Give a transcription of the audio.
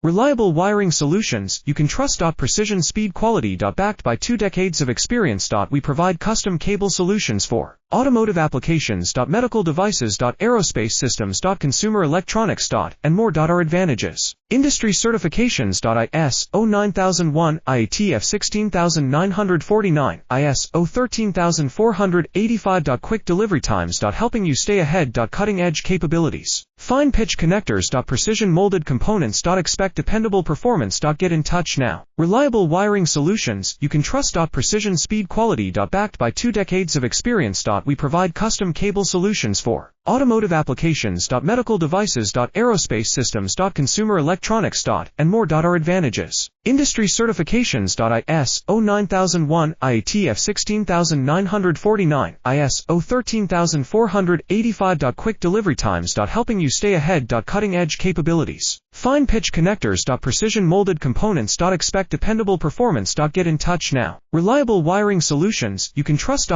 Reliable wiring solutions you can trust. Precision speed quality. Backed by 2 decades of experience. We provide custom cable solutions for automotive applications. Medical devices. Aerospace systems. Consumer electronics. And more. Our advantages: industry certifications. IS-09001, IATF 16949, IS-013485. Quick delivery times. Helping you stay ahead. Cutting edge capabilities: fine pitch connectors. Precision molded components. Expect dependable performance. Get in touch now. Reliable wiring solutions you can trust. Precision speed quality. Backed by 2 decades of experience. We provide custom cable solutions for automotive applications. Medical devices. Aerospace systems. Consumer electronics. And more. Our advantages: industry certifications. IS-09001, IATF 16949, IS-013485. Quick delivery times. Helping you stay ahead. Cutting edge capabilities: fine pitch connectors. Precision molded components. Expect dependable performance. Get in touch now. Reliable wiring solutions you can trust.